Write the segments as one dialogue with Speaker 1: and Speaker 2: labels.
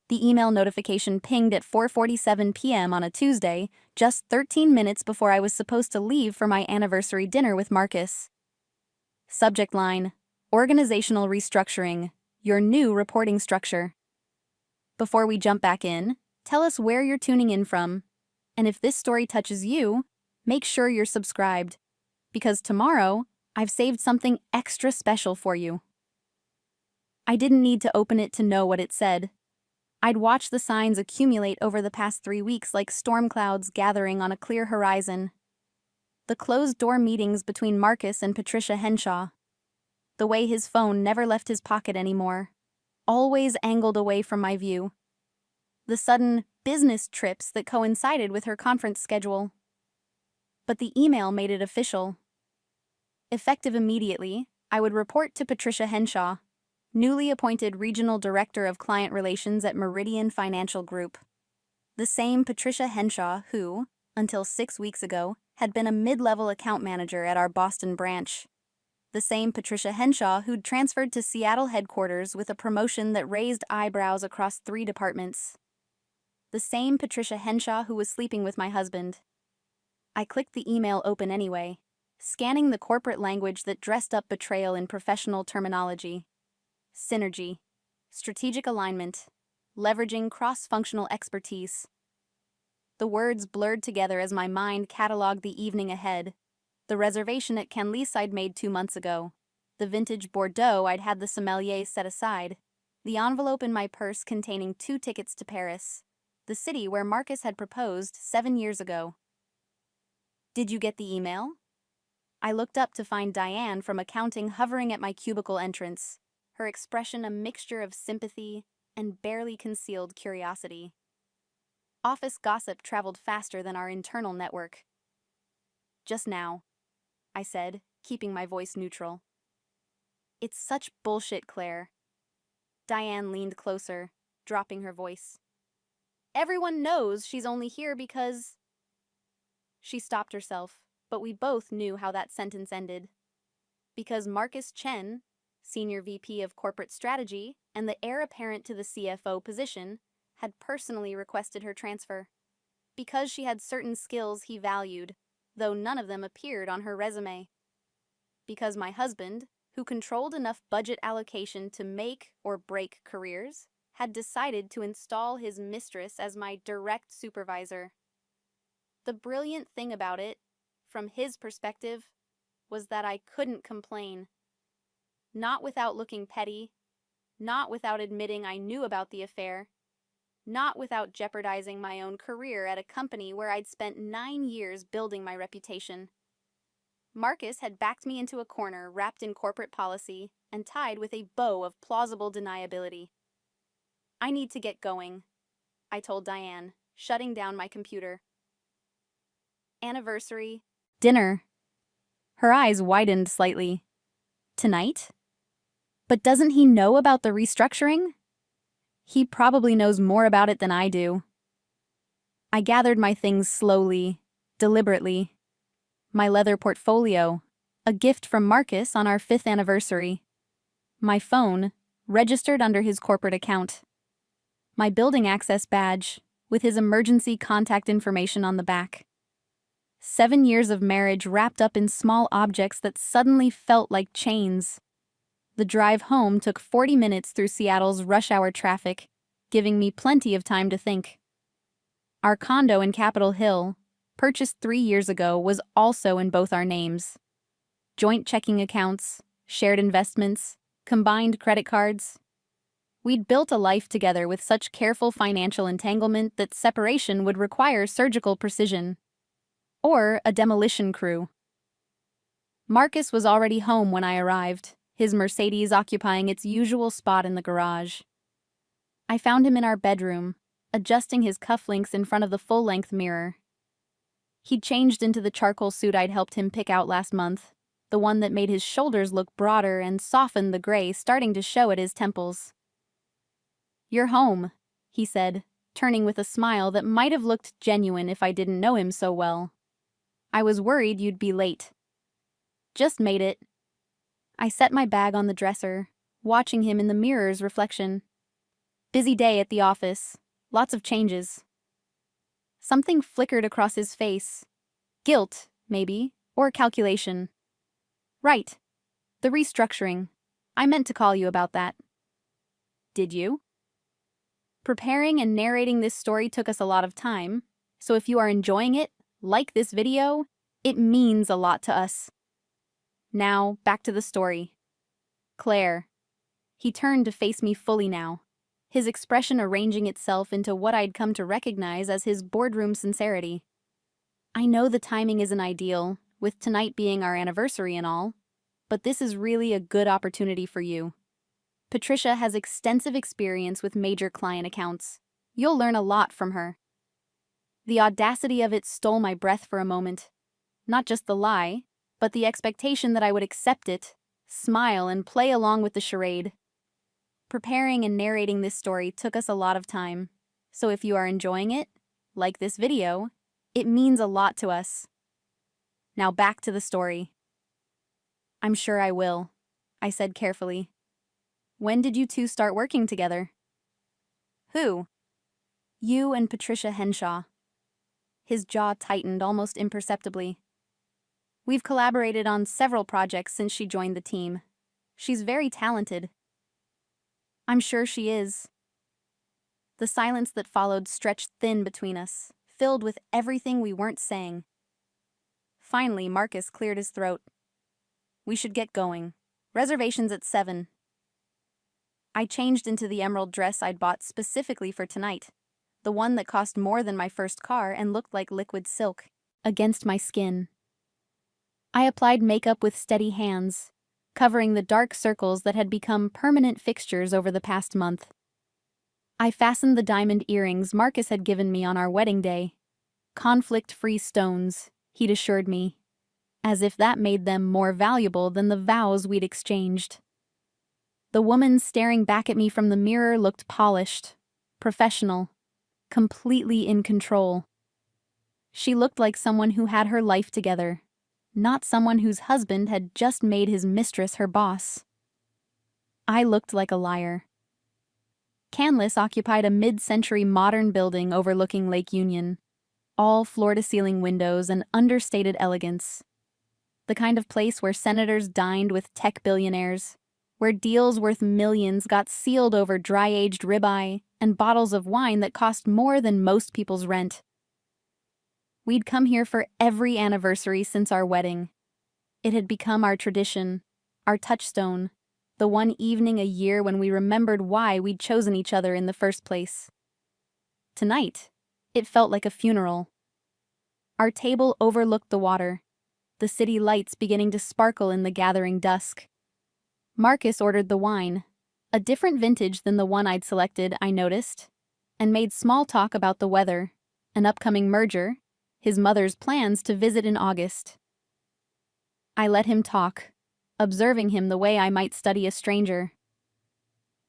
Speaker 1: The email notification pinged at 4:47 p.m. on a Tuesday, just 13 minutes before I was supposed to leave for my anniversary dinner with Marcus. Subject line: Organizational restructuring. Your new reporting structure. Before we jump back in, tell us where you're tuning in from. And if this story touches you, make sure you're subscribed. Because tomorrow, I've saved something extra special for you. I didn't need to open it to know what it said. I'd watched the signs accumulate over the past 3 weeks like storm clouds gathering on a clear horizon. The closed-door meetings between Marcus and Patricia Henshaw. The way his phone never left his pocket anymore, always angled away from my view. The sudden business trips that coincided with her conference schedule. But the email made it official. Effective immediately, I would report to Patricia Henshaw, newly appointed Regional Director of Client Relations at Meridian Financial Group. The same Patricia Henshaw who, until 6 weeks ago, had been a mid-level account manager at our Boston branch. The same Patricia Henshaw who'd transferred to Seattle headquarters with a promotion that raised eyebrows across 3 departments. The same Patricia Henshaw who was sleeping with my husband. I clicked the email open anyway, scanning the corporate language that dressed up betrayal in professional terminology. Synergy, strategic alignment, leveraging cross-functional expertise. The words blurred together as my mind cataloged the evening ahead. The reservation at Kenlis I'd made 2 months ago. The vintage Bordeaux I'd had the sommelier set aside. The envelope in my purse containing 2 tickets to Paris, the city where Marcus had proposed 7 years ago. Did you get the email? I looked up to find Diane from accounting hovering at my cubicle entrance, her expression a mixture of sympathy and barely concealed curiosity. Office gossip traveled faster than our internal network. Just now, I said, keeping my voice neutral. It's such bullshit, Claire. Diane leaned closer, dropping her voice. Everyone knows she's only here because... She stopped herself, but we both knew how that sentence ended. Because Marcus Chen, Senior VP of Corporate Strategy and the heir apparent to the CFO position, had personally requested her transfer. Because she had certain skills he valued, though none of them appeared on her resume. Because my husband, who controlled enough budget allocation to make or break careers, had decided to install his mistress as my direct supervisor. The brilliant thing about it, from his perspective, was that I couldn't complain. Not without looking petty, not without admitting I knew about the affair, not without jeopardizing my own career at a company where I'd spent 9 years building my reputation. Marcus had backed me into a corner wrapped in corporate policy and tied with a bow of plausible deniability. I need to get going, I told Diane, shutting down my computer. Anniversary. Dinner. Her eyes widened slightly. Tonight? But doesn't he know about the restructuring? He probably knows more about it than I do. I gathered my things slowly, deliberately. My leather portfolio, a gift from Marcus on our 5th anniversary. My phone, registered under his corporate account. My building access badge, with his emergency contact information on the back. 7 years of marriage wrapped up in small objects that suddenly felt like chains. The drive home took 40 minutes through Seattle's rush-hour traffic, giving me plenty of time to think. Our condo in Capitol Hill, purchased 3 years ago, was also in both our names. Joint checking accounts, shared investments, combined credit cards. We'd built a life together with such careful financial entanglement that separation would require surgical precision. Or a demolition crew. Marcus was already home when I arrived, his Mercedes occupying its usual spot in the garage. I found him in our bedroom, adjusting his cufflinks in front of the full-length mirror. He'd changed into the charcoal suit I'd helped him pick out last month, the one that made his shoulders look broader and softened the gray starting to show at his temples. "You're home," he said, turning with a smile that might have looked genuine if I didn't know him so well. "I was worried you'd be late." "Just made it." I set my bag on the dresser, watching him in the mirror's reflection. Busy day at the office. Lots of changes. Something flickered across his face. Guilt, maybe, or calculation. Right. The restructuring. I meant to call you about that. Did you? Preparing and narrating this story took us a lot of time, so if you are enjoying it, like this video, it means a lot to us. Now, back to the story. Claire. He turned to face me fully now, his expression arranging itself into what I'd come to recognize as his boardroom sincerity. I know the timing isn't ideal, with tonight being our anniversary and all, but this is really a good opportunity for you. Patricia has extensive experience with major client accounts. You'll learn a lot from her. The audacity of it stole my breath for a moment. Not just the lie, but the expectation that I would accept it, smile, and play along with the charade. Preparing and narrating this story took us a lot of time, so if you are enjoying it, like this video, it means a lot to us. Now back to the story. I'm sure I will, I said carefully. When did you two start working together? Who? You and Patricia Henshaw. His jaw tightened almost imperceptibly. We've collaborated on several projects since she joined the team. She's very talented. I'm sure she is. The silence that followed stretched thin between us, filled with everything we weren't saying. Finally, Marcus cleared his throat. We should get going. Reservations at 7. I changed into the emerald dress I'd bought specifically for tonight, the one that cost more than my first car and looked like liquid silk against my skin. I applied makeup with steady hands, covering the dark circles that had become permanent fixtures over the past month. I fastened the diamond earrings Marcus had given me on our wedding day. Conflict-free stones, he'd assured me, as if that made them more valuable than the vows we'd exchanged. The woman staring back at me from the mirror looked polished, professional, completely in control. She looked like someone who had her life together, not someone whose husband had just made his mistress her boss. I looked like a liar. Canlis occupied a mid-century modern building overlooking Lake Union, all floor-to-ceiling windows and understated elegance. The kind of place where senators dined with tech billionaires, where deals worth millions got sealed over dry-aged ribeye and bottles of wine that cost more than most people's rent. We'd come here for every anniversary since our wedding. It had become our tradition, our touchstone, the one evening a year when we remembered why we'd chosen each other in the first place. Tonight, it felt like a funeral. Our table overlooked the water, the city lights beginning to sparkle in the gathering dusk. Marcus ordered the wine, a different vintage than the one I'd selected, I noticed, and made small talk about the weather, an upcoming merger, his mother's plans to visit in August. I let him talk, observing him the way I might study a stranger.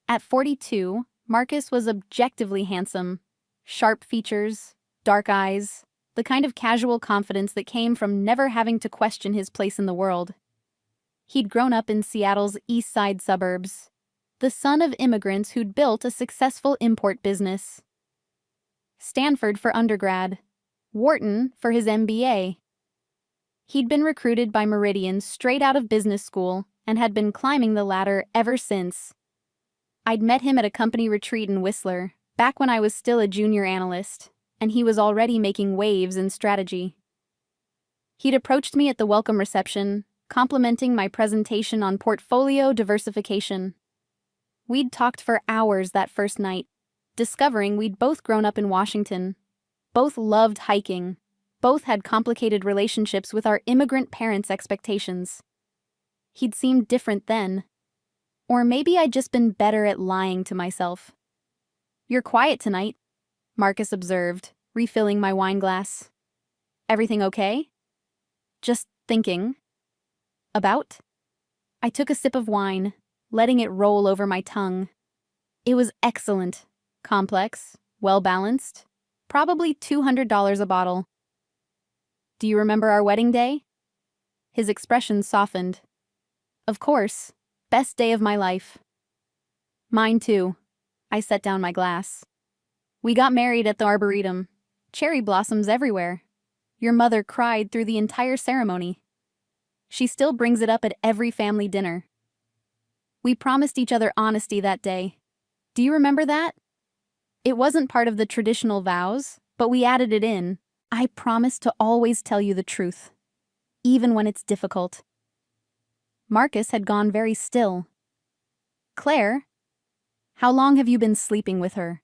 Speaker 1: At 42, Marcus was objectively handsome, sharp features, dark eyes, the kind of casual confidence that came from never having to question his place in the world. He'd grown up in Seattle's East Side suburbs, the son of immigrants who'd built a successful import business. Stanford for undergrad, Wharton for his MBA. He'd been recruited by Meridian straight out of business school and had been climbing the ladder ever since. I'd met him at a company retreat in Whistler, back when I was still a junior analyst, and he was already making waves in strategy. He'd approached me at the welcome reception, complimenting my presentation on portfolio diversification. We'd talked for hours that first night, discovering we'd both grown up in Washington. Both loved hiking. Both had complicated relationships with our immigrant parents' expectations. He'd seemed different then. Or maybe I'd just been better at lying to myself. "You're quiet tonight," Marcus observed, refilling my wine glass. "Everything okay?" "Just thinking." "About?" I took a sip of wine, letting it roll over my tongue. It was excellent, complex, well-balanced, probably $200 a bottle. "Do you remember our wedding day?" His expression softened. "Of course. Best day of my life." "Mine too." I set down my glass. We got married at the Arboretum. Cherry blossoms everywhere. Your mother cried through the entire ceremony. She still brings it up at every family dinner. We promised each other honesty that day. Do you remember that? It wasn't part of the traditional vows, but we added it in. I promise to always tell you the truth, even when it's difficult. Marcus had gone very still. Claire, how long have you been sleeping with her?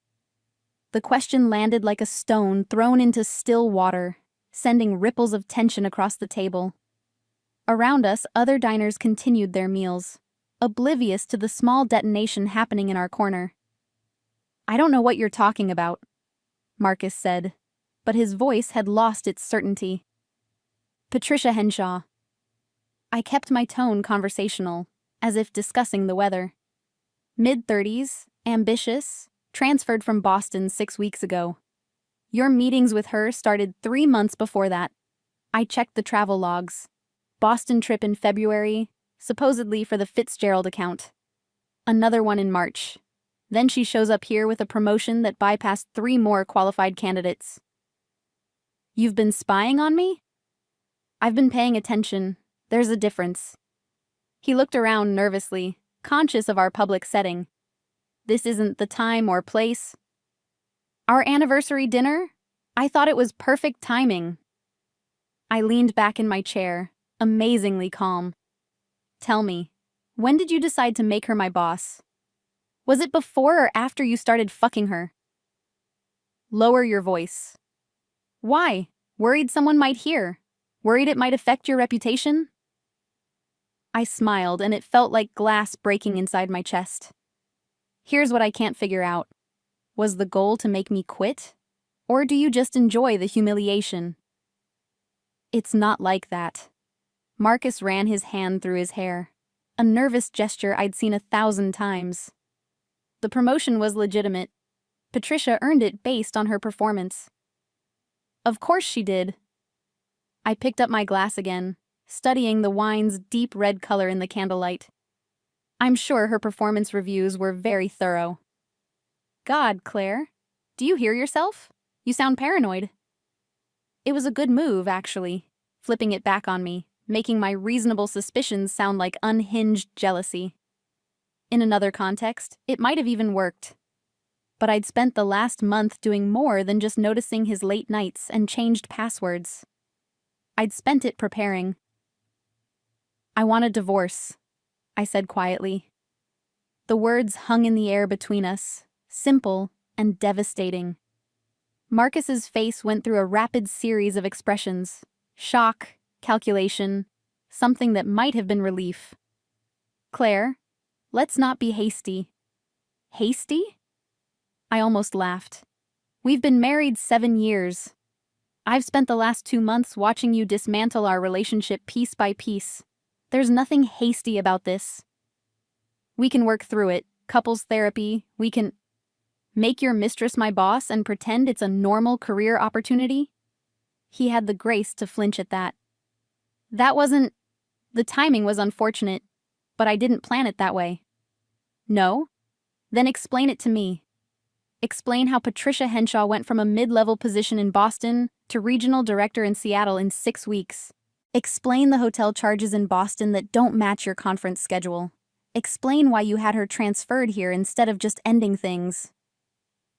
Speaker 1: The question landed like a stone thrown into still water, sending ripples of tension across the table. Around us, other diners continued their meals, oblivious to the small detonation happening in our corner. I don't know what you're talking about, Marcus said, but his voice had lost its certainty. Patricia Henshaw. I kept my tone conversational, as if discussing the weather. Mid-30s, ambitious, transferred from Boston 6 weeks ago. Your meetings with her started 3 months before that. I checked the travel logs. Boston trip in February, supposedly for the Fitzgerald account. Another one in March. Then she shows up here with a promotion that bypassed 3 more qualified candidates. You've been spying on me? I've been paying attention. There's a difference. He looked around nervously, conscious of our public setting. This isn't the time or place. Our anniversary dinner? I thought it was perfect timing. I leaned back in my chair, amazingly calm. Tell me, when did you decide to make her my boss? Was it before or after you started fucking her? Lower your voice. Why? Worried someone might hear? Worried it might affect your reputation? I smiled, and it felt like glass breaking inside my chest. Here's what I can't figure out. Was the goal to make me quit? Or do you just enjoy the humiliation? It's not like that. Marcus ran his hand through his hair, a nervous gesture I'd seen 1,000 times. The promotion was legitimate. Patricia earned it based on her performance. Of course she did. I picked up my glass again, studying the wine's deep red color in the candlelight. I'm sure her performance reviews were very thorough. God, Claire, do you hear yourself? You sound paranoid. It was a good move, actually, flipping it back on me, making my reasonable suspicions sound like unhinged jealousy. In another context, it might have even worked. But I'd spent the last month doing more than just noticing his late nights and changed passwords. I'd spent it preparing. I want a divorce, I said quietly. The words hung in the air between us, simple and devastating. Marcus's face went through a rapid series of expressions: shock, calculation, something that might have been relief. Claire, let's not be hasty. Hasty? I almost laughed. We've been married 7 years. I've spent the last 2 months watching you dismantle our relationship piece by piece. There's nothing hasty about this. We can work through it, couples therapy, we can make your mistress my boss and pretend it's a normal career opportunity. He had the grace to flinch at that. The timing was unfortunate, but I didn't plan it that way. No? Then explain it to me. Explain how Patricia Henshaw went from a mid-level position in Boston to regional director in Seattle in 6 weeks. Explain the hotel charges in Boston that don't match your conference schedule. Explain why you had her transferred here instead of just ending things.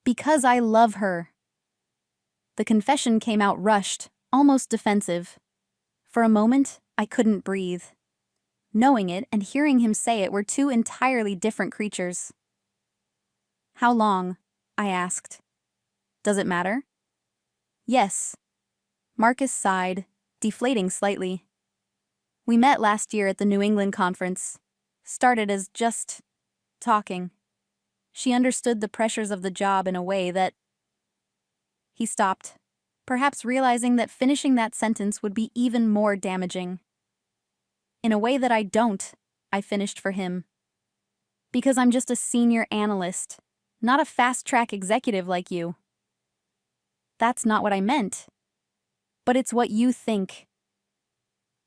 Speaker 1: Because I love her. The confession came out rushed, almost defensive. For a moment, I couldn't breathe. Knowing it and hearing him say it were 2 entirely different creatures. How long? I asked. Does it matter? Yes. Marcus sighed, deflating slightly. We met last year at the New England conference. Started as just talking. She understood the pressures of the job in a way that... He stopped, perhaps realizing that finishing that sentence would be even more damaging. In a way that I don't, I finished for him. Because I'm just a senior analyst, not a fast-track executive like you. That's not what I meant. But it's what you think.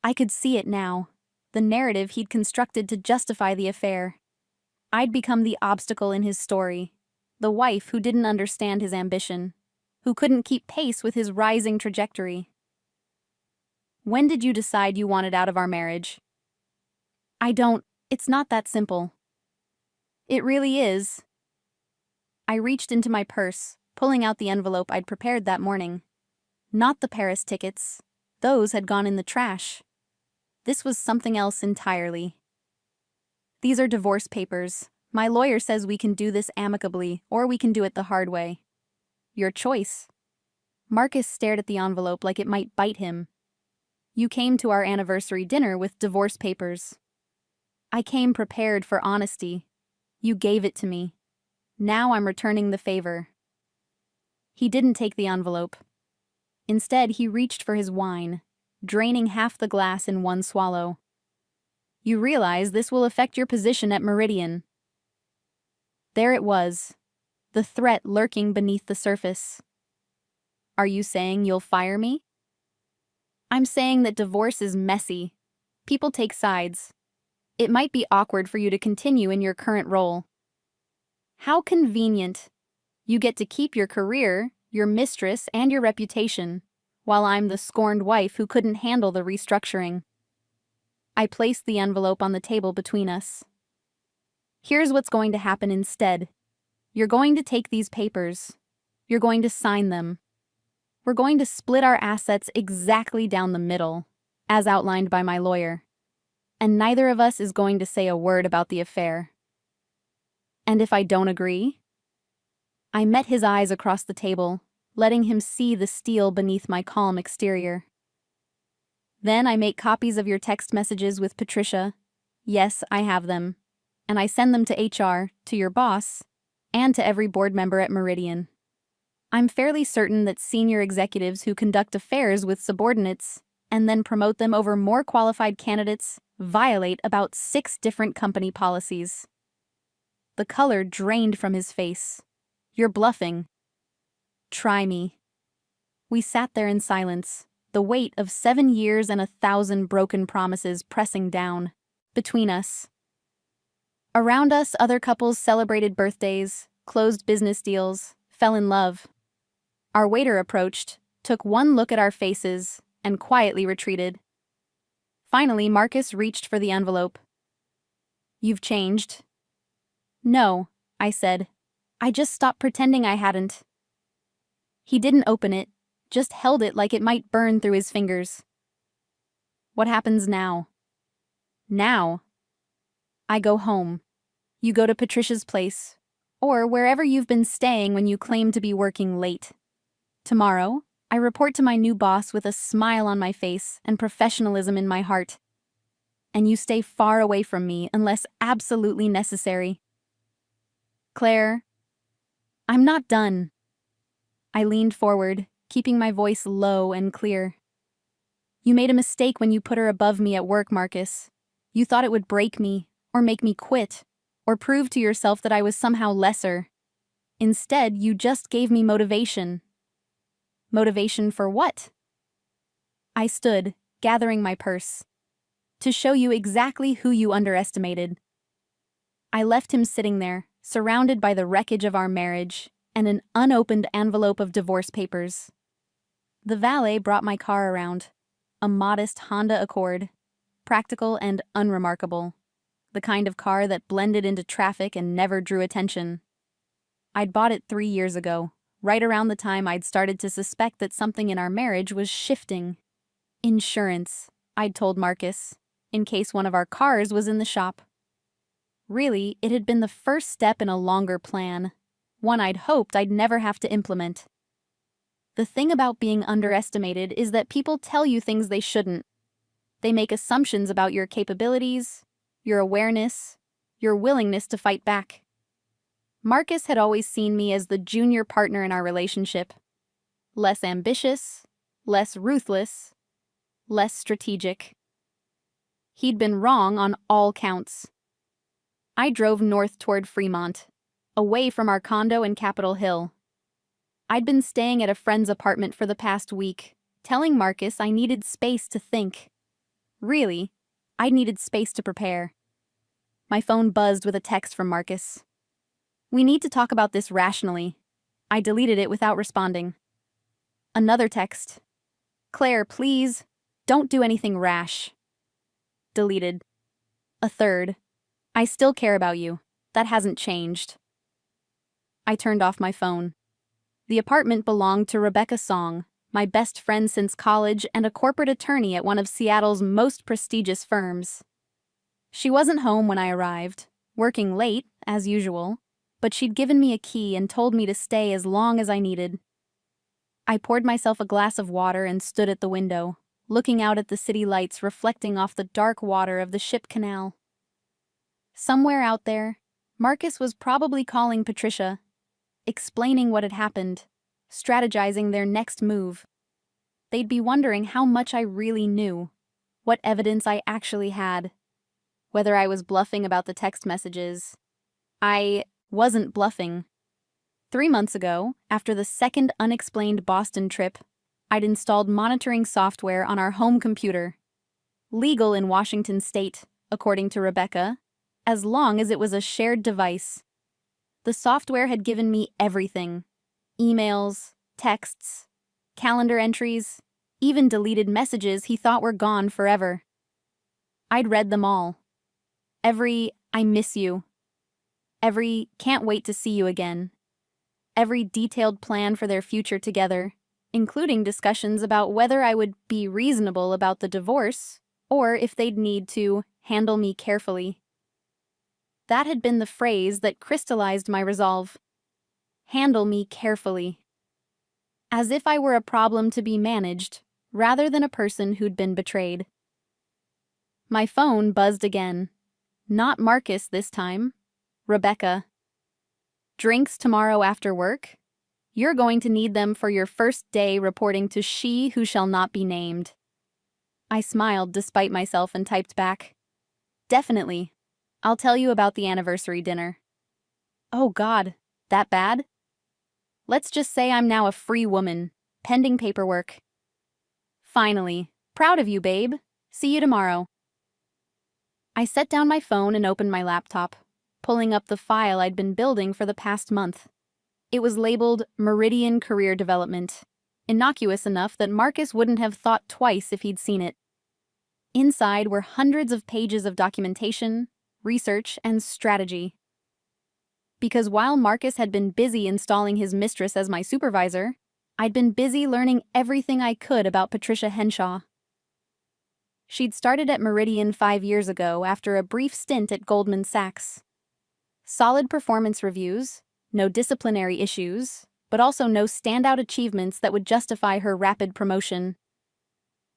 Speaker 1: I could see it now, the narrative he'd constructed to justify the affair. I'd become the obstacle in his story, The wife who didn't understand his ambition, who couldn't keep pace with his rising trajectory. When did you decide you wanted out of our marriage? It's not that simple. It really is. I reached into my purse, pulling out the envelope I'd prepared that morning. Not the Paris tickets. Those had gone in the trash. This was something else entirely. These are divorce papers. My lawyer says we can do this amicably, or we can do it the hard way. Your choice. Marcus stared at the envelope like it might bite him. You came to our anniversary dinner with divorce papers. I came prepared for honesty. You gave it to me. Now I'm returning the favor. He didn't take the envelope. Instead, he reached for his wine, draining half the glass in one swallow. You realize this will affect your position at Meridian. There it was, the threat lurking beneath the surface. Are you saying you'll fire me? I'm saying that divorce is messy. People take sides. It might be awkward for you to continue in your current role. How convenient. You get to keep your career, your mistress, and your reputation, while I'm the scorned wife who couldn't handle the restructuring. I placed the envelope on the table between us. Here's what's going to happen instead. You're going to take these papers. You're going to sign them. We're going to split our assets exactly down the middle, as outlined by my lawyer. And neither of us is going to say a word about the affair. And if I don't agree? I met his eyes across the table, letting him see the steel beneath my calm exterior. Then I make copies of your text messages with Patricia. Yes, I have them. And I send them to HR, to your boss, and to every board member at Meridian. I'm fairly certain that senior executives who conduct affairs with subordinates and then promote them over more qualified candidates violate about 6 different company policies. The color drained from his face. You're bluffing. Try me. We sat there in silence, the weight of 7 years and 1,000 broken promises pressing down between us. Around us, other couples celebrated birthdays, closed business deals, fell in love. Our waiter approached, took one look at our faces, and quietly retreated. Finally, Marcus reached for the envelope. You've changed. No, I said. I just stopped pretending I hadn't. He didn't open it, just held it like it might burn through his fingers. What happens now? Now. I go home. You go to Patricia's place, or wherever you've been staying when you claim to be working late. Tomorrow, I report to my new boss with a smile on my face and professionalism in my heart. And you stay far away from me unless absolutely necessary. Claire, I'm not done. I leaned forward, keeping my voice low and clear. You made a mistake when you put her above me at work, Marcus. You thought it would break me, or make me quit, or prove to yourself that I was somehow lesser. Instead, you just gave me motivation. Motivation for what? I stood, gathering my purse. To show you exactly who you underestimated. I left him sitting there, surrounded by the wreckage of our marriage and an unopened envelope of divorce papers. The valet brought my car around, a modest Honda Accord, practical and unremarkable, the kind of car that blended into traffic and never drew attention. I'd bought it 3 years ago, right around the time I'd started to suspect that something in our marriage was shifting. Insurance, I'd told Marcus, in case one of our cars was in the shop. Really, it had been the first step in a longer plan, one I'd hoped I'd never have to implement. The thing about being underestimated is that people tell you things they shouldn't. They make assumptions about your capabilities, your awareness, your willingness to fight back. Marcus had always seen me as the junior partner in our relationship. Less ambitious, less ruthless, less strategic. He'd been wrong on all counts. I drove north toward Fremont, away from our condo in Capitol Hill. I'd been staying at a friend's apartment for the past week, telling Marcus I needed space to think. Really, I needed space to prepare. My phone buzzed with a text from Marcus. We need to talk about this rationally. I deleted it without responding. Another text. Claire, please, don't do anything rash. Deleted. A third. I still care about you. That hasn't changed. I turned off my phone. The apartment belonged to Rebecca Song, my best friend since college and a corporate attorney at one of Seattle's most prestigious firms. She wasn't home when I arrived, working late, as usual, but she'd given me a key and told me to stay as long as I needed. I poured myself a glass of water and stood at the window, looking out at the city lights reflecting off the dark water of the ship canal. Somewhere out there, Marcus was probably calling Patricia, explaining what had happened, strategizing their next move. They'd be wondering how much I really knew, what evidence I actually had, whether I was bluffing about the text messages. I wasn't bluffing. 3 months ago, after the second unexplained Boston trip, I'd installed monitoring software on our home computer. Legal in Washington state, according to Rebecca, as long as it was a shared device. The software had given me everything. Emails, texts, calendar entries, even deleted messages he thought were gone forever. I'd read them all. Every "I miss you." Every "can't wait to see you again." Every detailed plan for their future together, including discussions about whether I would be reasonable about the divorce or if they'd need to handle me carefully. That had been the phrase that crystallized my resolve. Handle me carefully. As if I were a problem to be managed, rather than a person who'd been betrayed. My phone buzzed again. Not Marcus this time. Rebecca. Drinks tomorrow after work? You're going to need them for your first day reporting to she who shall not be named. I smiled despite myself and typed back. Definitely. I'll tell you about the anniversary dinner. Oh God, that bad? Let's just say I'm now a free woman, pending paperwork. Finally, proud of you, babe. See you tomorrow. I set down my phone and opened my laptop, pulling up the file I'd been building for the past month. It was labeled Meridian Career Development, innocuous enough that Marcus wouldn't have thought twice if he'd seen it. Inside were hundreds of pages of documentation, research, and strategy. Because while Marcus had been busy installing his mistress as my supervisor, I'd been busy learning everything I could about Patricia Henshaw. She'd started at Meridian 5 years ago after a brief stint at Goldman Sachs. Solid performance reviews, no disciplinary issues, but also no standout achievements that would justify her rapid promotion.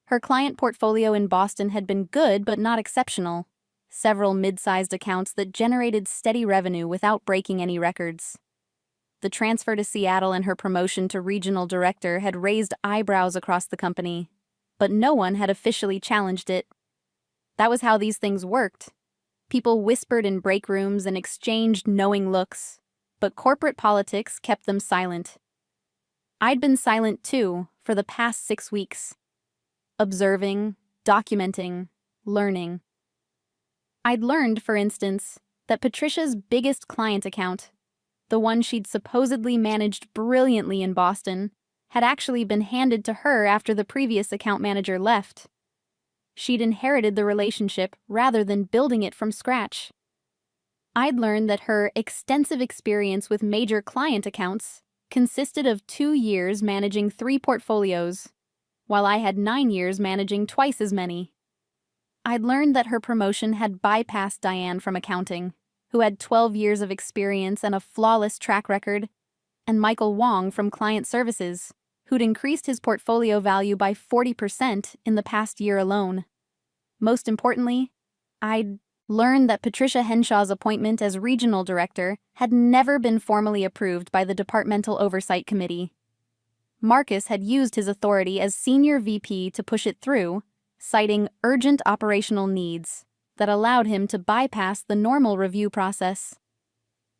Speaker 1: Her client portfolio in Boston had been good but not exceptional. Several mid-sized accounts that generated steady revenue without breaking any records. The transfer to Seattle and her promotion to regional director had raised eyebrows across the company, but no one had officially challenged it. That was how these things worked. People whispered in break rooms and exchanged knowing looks, but corporate politics kept them silent. I'd been silent too for the past 6 weeks. Observing, documenting, learning. I'd learned, for instance, that Patricia's biggest client account, the one she'd supposedly managed brilliantly in Boston, had actually been handed to her after the previous account manager left. She'd inherited the relationship rather than building it from scratch. I'd learned that her extensive experience with major client accounts consisted of 2 years managing 3 portfolios, while I had 9 years managing twice as many. I'd learned that her promotion had bypassed Diane from accounting, who had 12 years of experience and a flawless track record, and Michael Wong from client services, who'd increased his portfolio value by 40% in the past year alone. Most importantly, I'd learned that Patricia Henshaw's appointment as regional director had never been formally approved by the Departmental Oversight Committee. Marcus had used his authority as senior VP to push it through, citing urgent operational needs that allowed him to bypass the normal review process.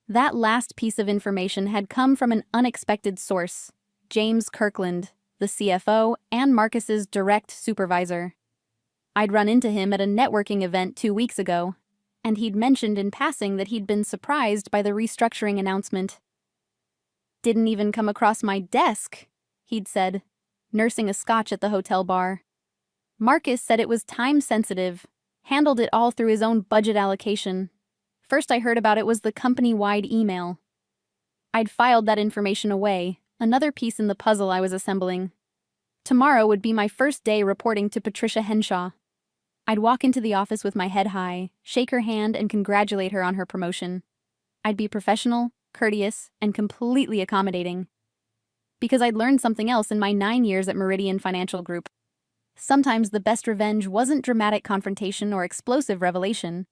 Speaker 1: That last piece of information had come from an unexpected source, James Kirkland, the CFO and Marcus's direct supervisor. I'd run into him at a networking event 2 weeks ago, and he'd mentioned in passing that he'd been surprised by the restructuring announcement. "Didn't even come across my desk," he'd said, nursing a scotch at the hotel bar. Marcus said it was time-sensitive, handled it all through his own budget allocation. First I heard about it was the company-wide email. I'd filed that information away, another piece in the puzzle I was assembling. Tomorrow would be my first day reporting to Patricia Henshaw. I'd walk into the office with my head high, shake her hand, and congratulate her on her promotion. I'd be professional, courteous, and completely accommodating. Because I'd learned something else in my 9 years at Meridian Financial Group. Sometimes the best revenge wasn't dramatic confrontation or explosive revelation.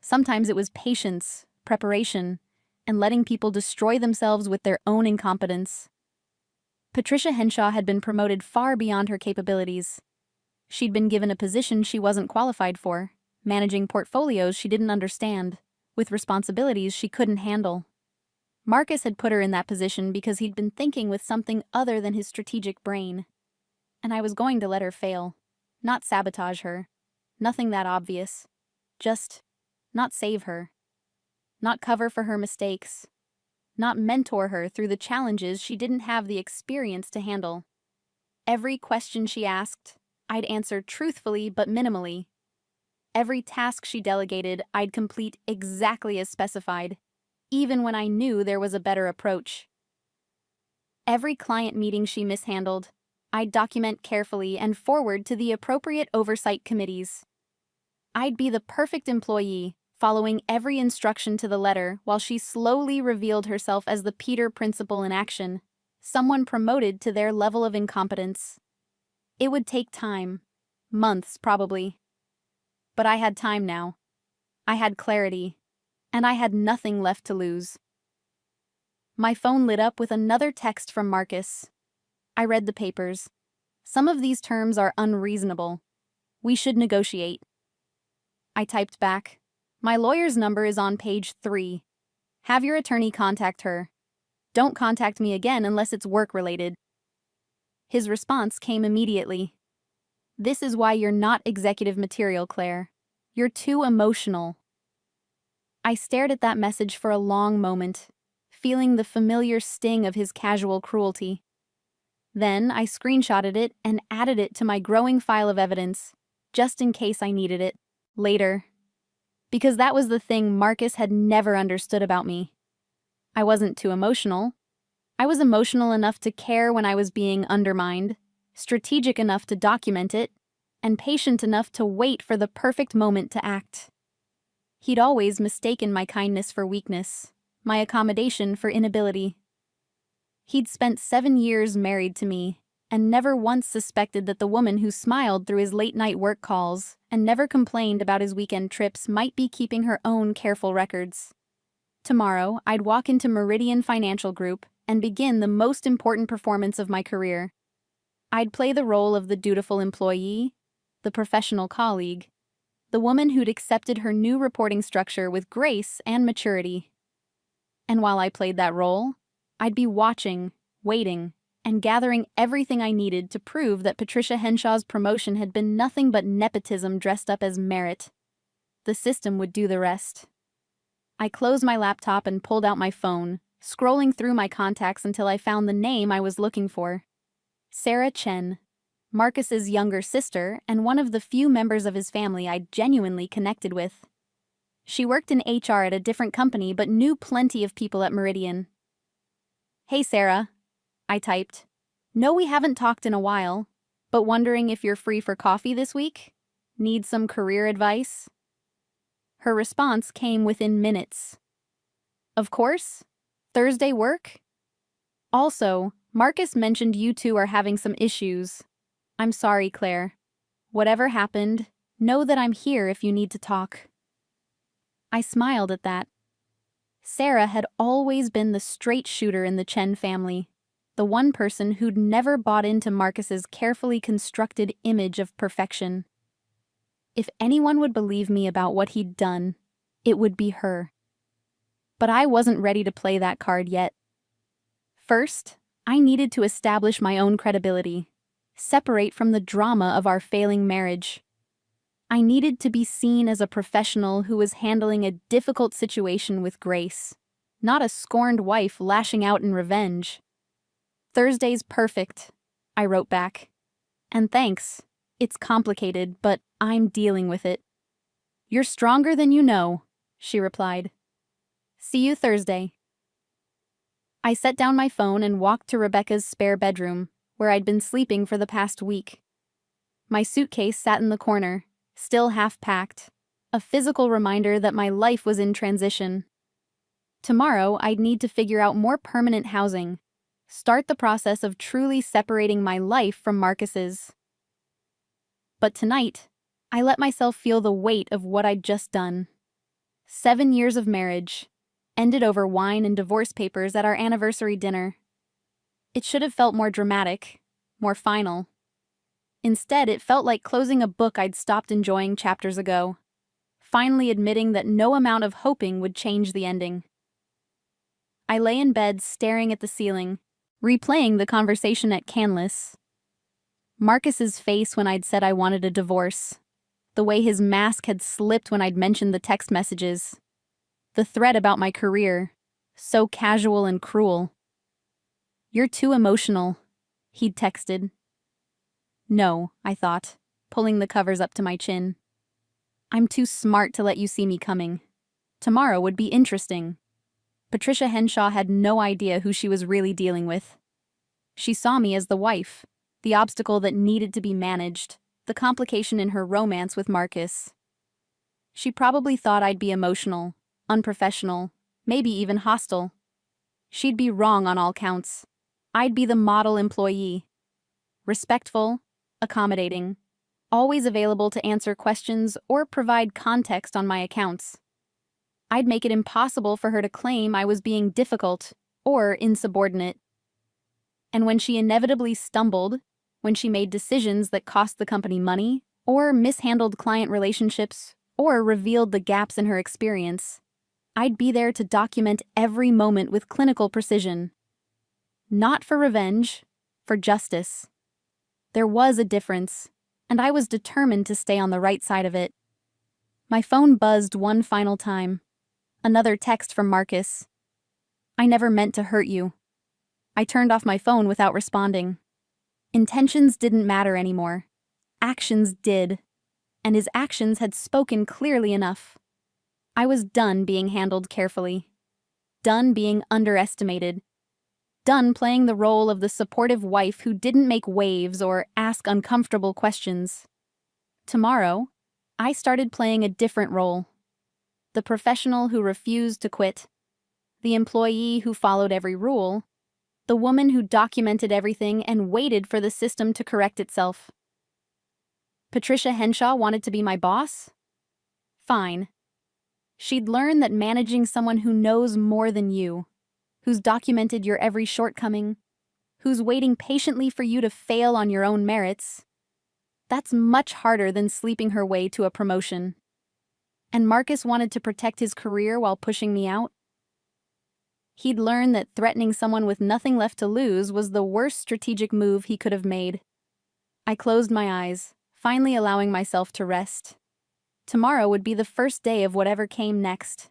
Speaker 1: Sometimes it was patience, preparation, and letting people destroy themselves with their own incompetence. Patricia Henshaw had been promoted far beyond her capabilities. She'd been given a position she wasn't qualified for, managing portfolios she didn't understand, with responsibilities she couldn't handle. Marcus had put her in that position because he'd been thinking with something other than his strategic brain. And I was going to let her fail, not sabotage her, nothing that obvious, just not save her, not cover for her mistakes, not mentor her through the challenges she didn't have the experience to handle. Every question she asked, I'd answer truthfully but minimally. Every task she delegated, I'd complete exactly as specified, even when I knew there was a better approach. Every client meeting she mishandled, I'd document carefully and forward to the appropriate oversight committees. I'd be the perfect employee, following every instruction to the letter while she slowly revealed herself as the Peter principle in action, someone promoted to their level of incompetence. It would take time, months probably. But I had time now. I had clarity, and I had nothing left to lose. My phone lit up with another text from Marcus. I read the papers. Some of these terms are unreasonable. We should negotiate. I typed back, "My lawyer's number is on page 3. Have your attorney contact her. Don't contact me again unless it's work-related." His response came immediately. "This is why you're not executive material, Claire. You're too emotional." I stared at that message for a long moment, feeling the familiar sting of his casual cruelty. Then I screenshotted it and added it to my growing file of evidence, just in case I needed it later. Because that was the thing Marcus had never understood about me. I wasn't too emotional. I was emotional enough to care when I was being undermined, strategic enough to document it, and patient enough to wait for the perfect moment to act. He'd always mistaken my kindness for weakness, my accommodation for inability. He'd spent 7 years married to me, and never once suspected that the woman who smiled through his late-night work calls and never complained about his weekend trips might be keeping her own careful records. Tomorrow, I'd walk into Meridian Financial Group and begin the most important performance of my career. I'd play the role of the dutiful employee, the professional colleague, the woman who'd accepted her new reporting structure with grace and maturity. And while I played that role, I'd be watching, waiting, and gathering everything I needed to prove that Patricia Henshaw's promotion had been nothing but nepotism dressed up as merit. The system would do the rest. I closed my laptop and pulled out my phone, scrolling through my contacts until I found the name I was looking for. Sarah Chen, Marcus's younger sister and one of the few members of his family I'd genuinely connected with. She worked in HR at a different company but knew plenty of people at Meridian. "Hey Sarah," I typed. "Know we haven't talked in a while, but wondering if you're free for coffee this week? Need some career advice?" Her response came within minutes. "Of course. Thursday work? Also, Marcus mentioned you two are having some issues. I'm sorry, Claire. Whatever happened, know that I'm here if you need to talk." I smiled at that. Sarah had always been the straight shooter in the Chen family, the one person who'd never bought into Marcus's carefully constructed image of perfection. If anyone would believe me about what he'd done, it would be her. But I wasn't ready to play that card yet. First, I needed to establish my own credibility, separate from the drama of our failing marriage. I needed to be seen as a professional who was handling a difficult situation with grace, not a scorned wife lashing out in revenge. "Thursday's perfect," I wrote back. "And thanks. It's complicated, but I'm dealing with it." "You're stronger than you know," she replied. "See you Thursday." I set down my phone and walked to Rebecca's spare bedroom, where I'd been sleeping for the past week. My suitcase sat in the corner, still half-packed, a physical reminder that my life was in transition. Tomorrow, I'd need to figure out more permanent housing, start the process of truly separating my life from Marcus's. But tonight, I let myself feel the weight of what I'd just done. 7 years of marriage, ended over wine and divorce papers at our anniversary dinner. It should have felt more dramatic, more final. Instead, it felt like closing a book I'd stopped enjoying chapters ago, finally admitting that no amount of hoping would change the ending. I lay in bed staring at the ceiling, replaying the conversation at Canlis. Marcus's face when I'd said I wanted a divorce, the way his mask had slipped when I'd mentioned the text messages, the threat about my career, so casual and cruel. "You're too emotional," he'd texted. "No," I thought, pulling the covers up to my chin. "I'm too smart to let you see me coming. Tomorrow would be interesting." Patricia Henshaw had no idea who she was really dealing with. She saw me as the wife, the obstacle that needed to be managed, the complication in her romance with Marcus. She probably thought I'd be emotional, unprofessional, maybe even hostile. She'd be wrong on all counts. I'd be the model employee. Respectful, accommodating, always available to answer questions or provide context on my accounts. I'd make it impossible for her to claim I was being difficult or insubordinate. And when she inevitably stumbled, when she made decisions that cost the company money, or mishandled client relationships, or revealed the gaps in her experience, I'd be there to document every moment with clinical precision. Not for revenge, for justice. There was a difference, and I was determined to stay on the right side of it. My phone buzzed one final time. Another text from Marcus. "I never meant to hurt you." I turned off my phone without responding. Intentions didn't matter anymore. Actions did. And his actions had spoken clearly enough. I was done being handled carefully. Done being underestimated. Done playing the role of the supportive wife who didn't make waves or ask uncomfortable questions. Tomorrow, I started playing a different role. The professional who refused to quit. The employee who followed every rule. The woman who documented everything and waited for the system to correct itself. Patricia Henshaw wanted to be my boss? Fine. She'd learn that managing someone who knows more than you, who's documented your every shortcoming, who's waiting patiently for you to fail on your own merits, that's much harder than sleeping her way to a promotion. And Marcus wanted to protect his career while pushing me out? He'd learn that threatening someone with nothing left to lose was the worst strategic move he could have made. I closed my eyes, finally allowing myself to rest. Tomorrow would be the first day of whatever came next.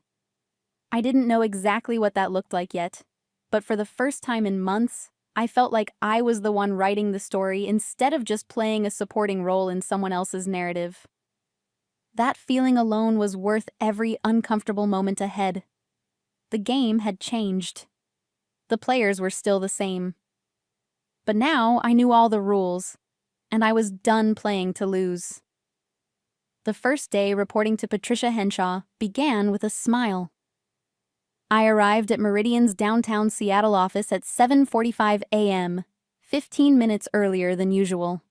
Speaker 1: I didn't know exactly what that looked like yet, but for the first time in months, I felt like I was the one writing the story instead of just playing a supporting role in someone else's narrative. That feeling alone was worth every uncomfortable moment ahead. The game had changed. The players were still the same. But now I knew all the rules, and I was done playing to lose. The first day reporting to Patricia Henshaw began with a smile. I arrived at Meridian's downtown Seattle office at 7:45 a.m., 15 minutes earlier than usual.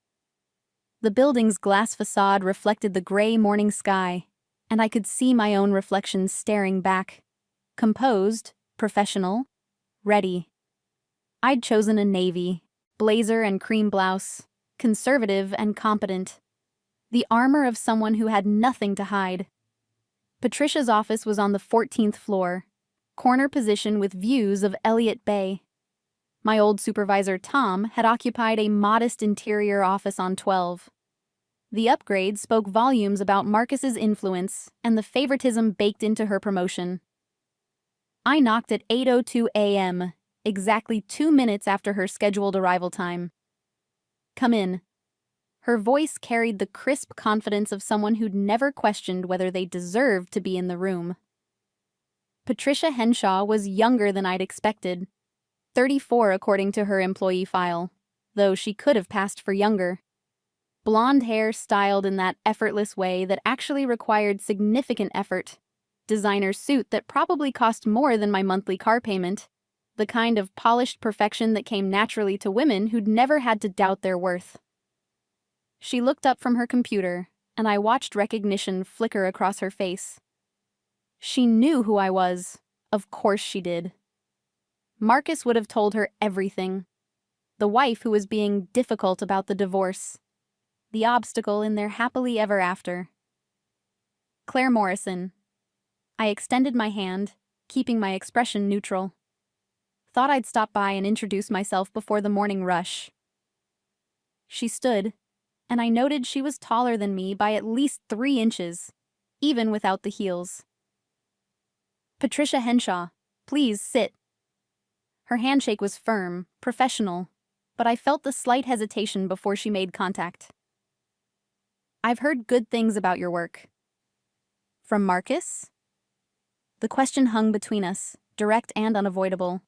Speaker 1: The building's glass facade reflected the gray morning sky, and I could see my own reflection staring back. Composed, professional, ready. I'd chosen a navy, blazer and cream blouse, conservative and competent. The armor of someone who had nothing to hide. Patricia's office was on the 14th floor, corner position with views of Elliott Bay. My old supervisor, Tom, had occupied a modest interior office on 12. The upgrade spoke volumes about Marcus's influence and the favoritism baked into her promotion. I knocked at 8:02 a.m., exactly 2 minutes after her scheduled arrival time. "Come in." Her voice carried the crisp confidence of someone who'd never questioned whether they deserved to be in the room. Patricia Henshaw was younger than I'd expected, 34 according to her employee file, though she could have passed for younger. Blonde hair styled in that effortless way that actually required significant effort. Designer suit that probably cost more than my monthly car payment. The kind of polished perfection that came naturally to women who'd never had to doubt their worth. She looked up from her computer, and I watched recognition flicker across her face. She knew who I was. Of course she did. Marcus would have told her everything. The wife who was being difficult about the divorce. The obstacle in their happily ever after. Claire Morrison. I extended my hand, keeping my expression neutral. Thought I'd stop by and introduce myself before the morning rush. She stood, and I noted she was taller than me by at least 3 inches, even without the heels. "Patricia Henshaw, please sit." Her handshake was firm, professional, but I felt the slight hesitation before she made contact. "I've heard good things about your work." "From Marcus?" The question hung between us, direct and unavoidable.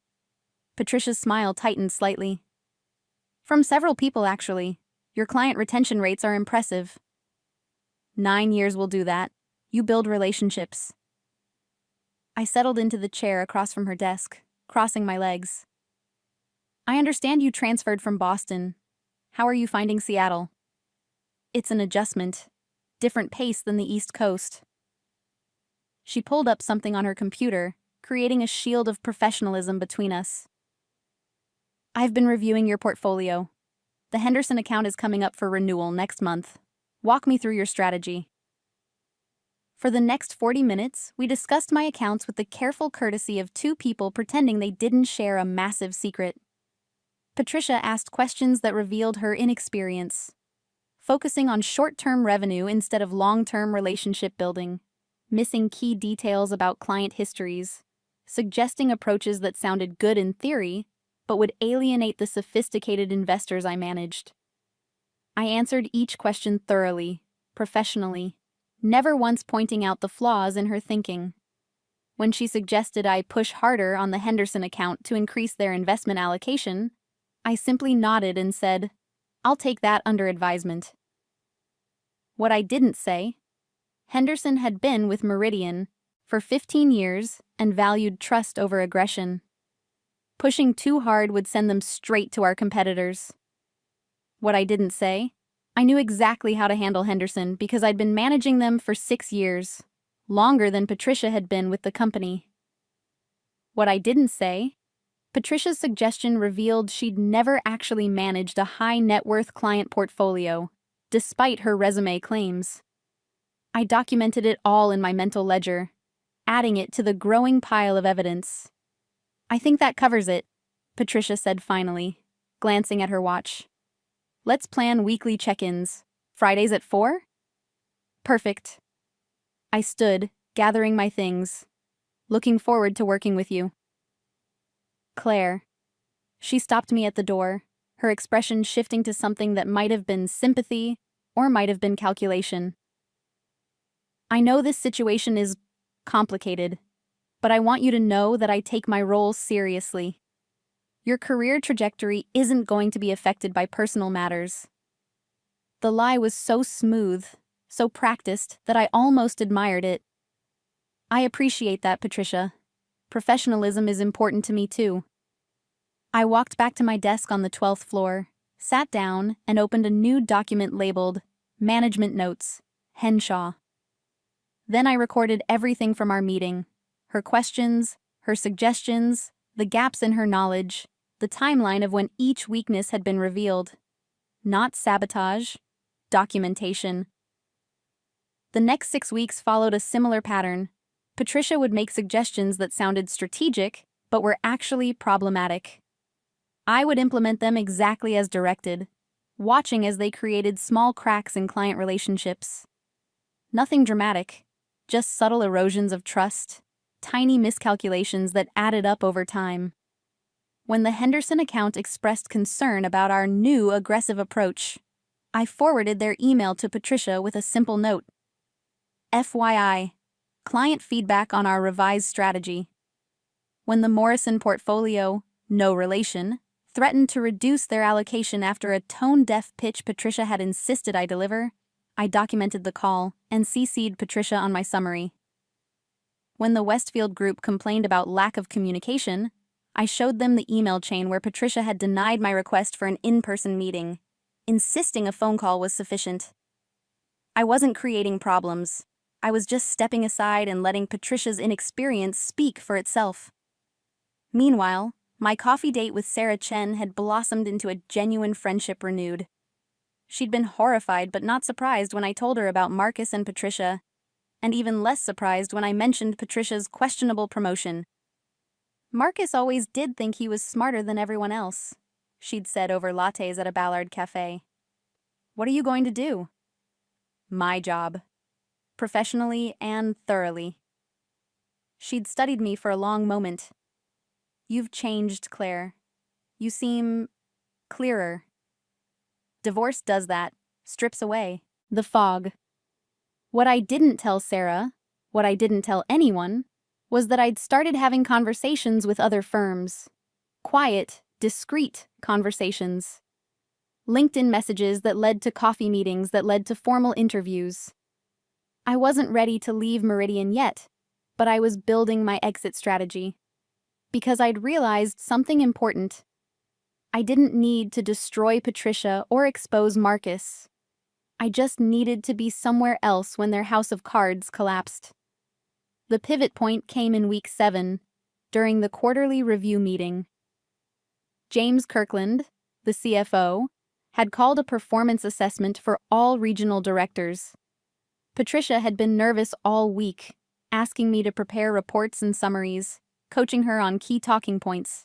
Speaker 1: Patricia's smile tightened slightly. "From several people, actually. Your client retention rates are impressive." 9 years will do that. You build relationships." I settled into the chair across from her desk, crossing my legs. "I understand you transferred from Boston. How are you finding Seattle?" "It's an adjustment. Different pace than the East Coast." She pulled up something on her computer, creating a shield of professionalism between us. "I've been reviewing your portfolio. The Henderson account is coming up for renewal next month. Walk me through your strategy." For the next 40 minutes, we discussed my accounts with the careful courtesy of 2 people pretending they didn't share a massive secret. Patricia asked questions that revealed her inexperience, focusing on short-term revenue instead of long-term relationship building, missing key details about client histories, suggesting approaches that sounded good in theory, but would alienate the sophisticated investors I managed. I answered each question thoroughly, professionally, never once pointing out the flaws in her thinking. When she suggested I push harder on the Henderson account to increase their investment allocation, I simply nodded and said, "I'll take that under advisement." What I didn't say: Henderson had been with Meridian for 15 years and valued trust over aggression. Pushing too hard would send them straight to our competitors. What I didn't say: I knew exactly how to handle Henderson because I'd been managing them for 6 years, longer than Patricia had been with the company. What I didn't say: Patricia's suggestion revealed she'd never actually managed a high net worth client portfolio, despite her resume claims. I documented it all in my mental ledger, adding it to the growing pile of evidence. "I think that covers it," Patricia said finally, glancing at her watch. "Let's plan weekly check-ins. Fridays at 4? "Perfect." I stood, gathering my things. "Looking forward to working with you." "Claire." She stopped me at the door, her expression shifting to something that might have been sympathy or might have been calculation. "I know this situation is complicated, but I want you to know that I take my role seriously. Your career trajectory isn't going to be affected by personal matters." The lie was so smooth, so practiced, that I almost admired it. "I appreciate that, Patricia. Professionalism is important to me too." I walked back to my desk on the 12th floor, sat down, and opened a new document labeled Management Notes, Henshaw. Then I recorded everything from our meeting: her questions, her suggestions, the gaps in her knowledge, the timeline of when each weakness had been revealed. Not sabotage, documentation. The next 6 weeks followed a similar pattern. Patricia would make suggestions that sounded strategic, but were actually problematic. I would implement them exactly as directed, watching as they created small cracks in client relationships. Nothing dramatic, just subtle erosions of trust, tiny miscalculations that added up over time. When the Henderson account expressed concern about our new aggressive approach, I forwarded their email to Patricia with a simple note. FYI, client feedback on our revised strategy. When the Morrison portfolio, no relation, threatened to reduce their allocation after a tone-deaf pitch Patricia had insisted I deliver, I documented the call and CC'd Patricia on my summary. When the Westfield Group complained about lack of communication, I showed them the email chain where Patricia had denied my request for an in-person meeting, insisting a phone call was sufficient. I wasn't creating problems. I was just stepping aside and letting Patricia's inexperience speak for itself. Meanwhile, my coffee date with Sarah Chen had blossomed into a genuine friendship renewed. She'd been horrified but not surprised when I told her about Marcus and Patricia, and even less surprised when I mentioned Patricia's questionable promotion. Marcus always did think he was smarter than everyone else, she'd said over lattes at a Ballard cafe. What are you going to do? My job. Professionally and thoroughly. She'd studied me for a long moment. You've changed, Claire. You seem clearer. Divorce does that, strips away the fog. What I didn't tell Sarah, what I didn't tell anyone, was that I'd started having conversations with other firms. Quiet, discreet conversations. LinkedIn messages that led to coffee meetings that led to formal interviews. I wasn't ready to leave Meridian yet, but I was building my exit strategy. Because I'd realized something important. I didn't need to destroy Patricia or expose Marcus. I just needed to be somewhere else when their house of cards collapsed. The pivot point came in week 7, during the quarterly review meeting. James Kirkland, the CFO, had called a performance assessment for all regional directors. Patricia had been nervous all week, asking me to prepare reports and summaries, coaching her on key talking points.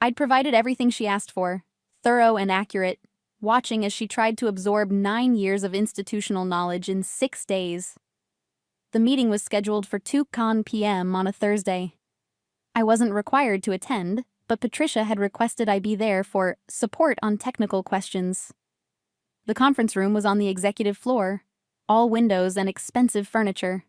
Speaker 1: I'd provided everything she asked for, thorough and accurate, watching as she tried to absorb 9 years of institutional knowledge in 6 days. The meeting was scheduled for 2 p.m. on a Thursday. I wasn't required to attend, but Patricia had requested I be there for support on technical questions. The conference room was on the executive floor, all windows and expensive furniture.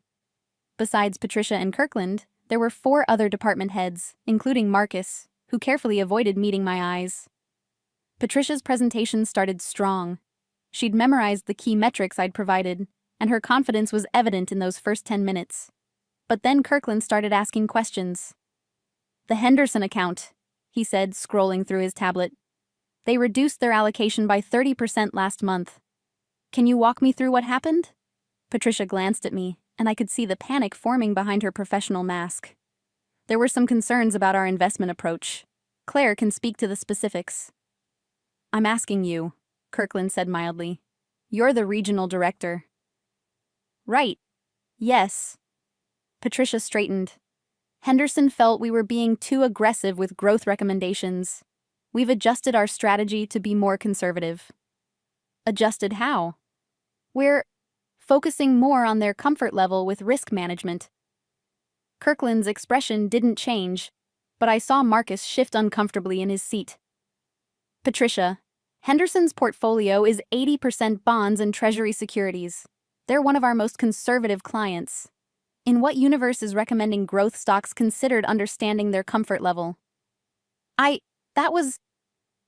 Speaker 1: Besides Patricia and Kirkland, there were 4 other department heads, including Marcus, who carefully avoided meeting my eyes. Patricia's presentation started strong. She'd memorized the key metrics I'd provided, and her confidence was evident in those first 10 minutes. But then Kirkland started asking questions. The Henderson account, he said, scrolling through his tablet. They reduced their allocation by 30% last month. Can you walk me through what happened? Patricia glanced at me, and I could see the panic forming behind her professional mask. There were some concerns about our investment approach. Claire can speak to the specifics. I'm asking you, Kirkland said mildly. You're the regional director. Right. Yes. Patricia straightened. Henderson felt we were being too aggressive with growth recommendations. We've adjusted our strategy to be more conservative. Adjusted how? We're focusing more on their comfort level with risk management. Kirkland's expression didn't change, but I saw Marcus shift uncomfortably in his seat. Patricia, Henderson's portfolio is 80% bonds and treasury securities. They're one of our most conservative clients. In what universe is recommending growth stocks considered understanding their comfort level?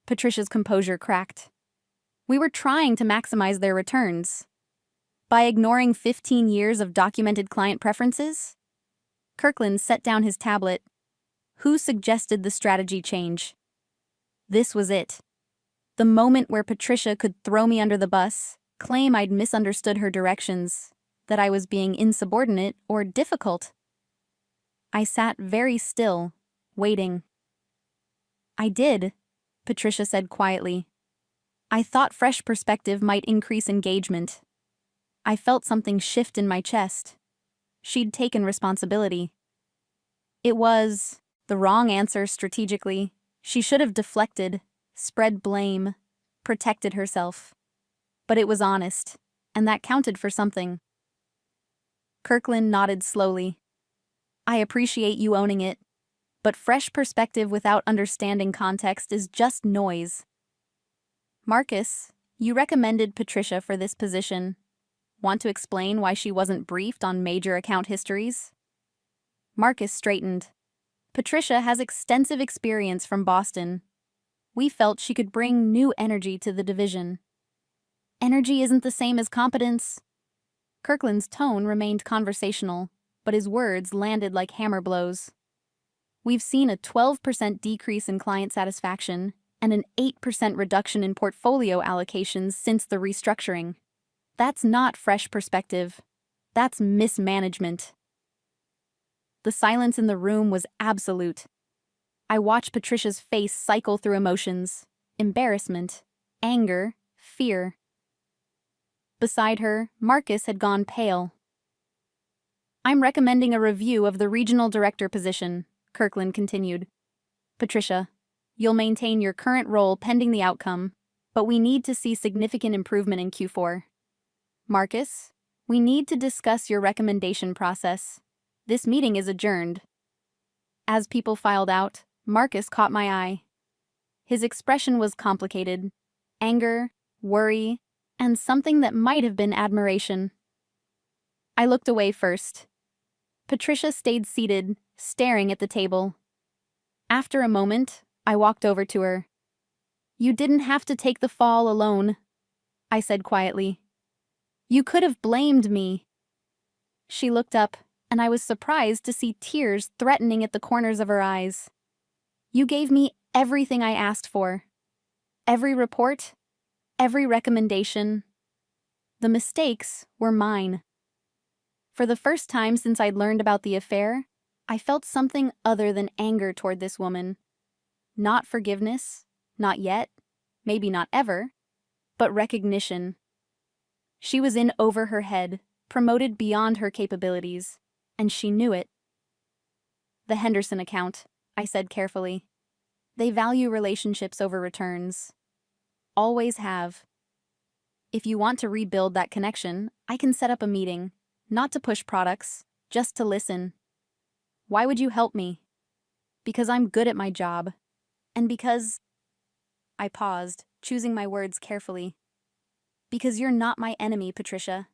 Speaker 1: Patricia's composure cracked. We were trying to maximize their returns. By ignoring 15 years of documented client preferences? Kirkland set down his tablet. Who suggested the strategy change? This was it. The moment where Patricia could throw me under the bus, claim I'd misunderstood her directions, that I was being insubordinate or difficult. I sat very still, waiting. I did, Patricia said quietly. I thought fresh perspective might increase engagement. I felt something shift in my chest. She'd taken responsibility. It was the wrong answer strategically. She should have deflected, spread blame. protected herself. But it was honest, and that counted for something. Kirkland nodded slowly. I appreciate you owning it, but fresh perspective without understanding context is just noise. Marcus, you recommended Patricia for this position. Want to explain why she wasn't briefed on major account histories? Marcus straightened. Patricia has extensive experience from Boston. We felt she could bring new energy to the division. Energy isn't the same as competence. Kirkland's tone remained conversational, but his words landed like hammer blows. We've seen a 12% decrease in client satisfaction and an 8% reduction in portfolio allocations since the restructuring. That's not fresh perspective. That's mismanagement. The silence in the room was absolute. I watched Patricia's face cycle through emotions: embarrassment, anger, fear. Beside her, Marcus had gone pale. I'm recommending a review of the regional director position, Kirkland continued. Patricia, you'll maintain your current role pending the outcome, but we need to see significant improvement in Q4. Marcus, we need to discuss your recommendation process. This meeting is adjourned. As people filed out, Marcus caught my eye. His expression was complicated: anger, worry, and something that might have been admiration. I looked away first. Patricia stayed seated, staring at the table. After a moment, I walked over to her. You didn't have to take the fall alone, I said quietly. You could have blamed me. She looked up, and I was surprised to see tears threatening at the corners of her eyes. You gave me everything I asked for. Every report, every recommendation. The mistakes were mine. For the first time since I'd learned about the affair, I felt something other than anger toward this woman. Not forgiveness, not yet, maybe not ever, but recognition. She was in over her head, promoted beyond her capabilities, and she knew it. The Henderson account, I said carefully. They value relationships over returns. Always have. If you want to rebuild that connection, I can set up a meeting, not to push products, just to listen. Why would you help me? Because I'm good at my job. And because... I paused, choosing my words carefully. Because you're not my enemy, Patricia.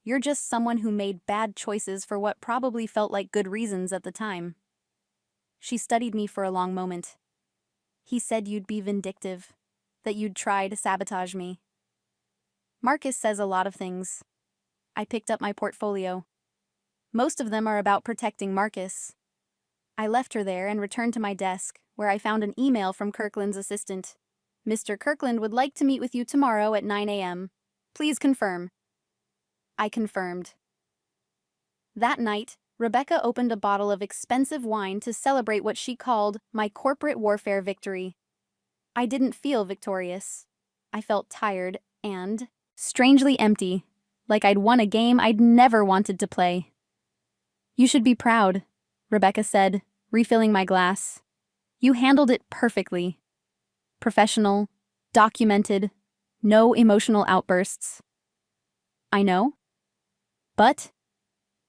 Speaker 1: You're just someone who made bad choices for what probably felt like good reasons at the time. She studied me for a long moment. He said you'd be vindictive, that you'd try to sabotage me. Marcus says a lot of things. I picked up my portfolio. Most of them are about protecting Marcus. I left her there and returned to my desk, where I found an email from Kirkland's assistant. Mr. Kirkland would like to meet with you tomorrow at 9 a.m. Please confirm. I confirmed. That night, Rebecca opened a bottle of expensive wine to celebrate what she called my corporate warfare victory. I didn't feel victorious. I felt tired and strangely empty, like I'd won a game I'd never wanted to play. You should be proud, Rebecca said, refilling my glass. You handled it perfectly. Professional, documented, no emotional outbursts. I know. But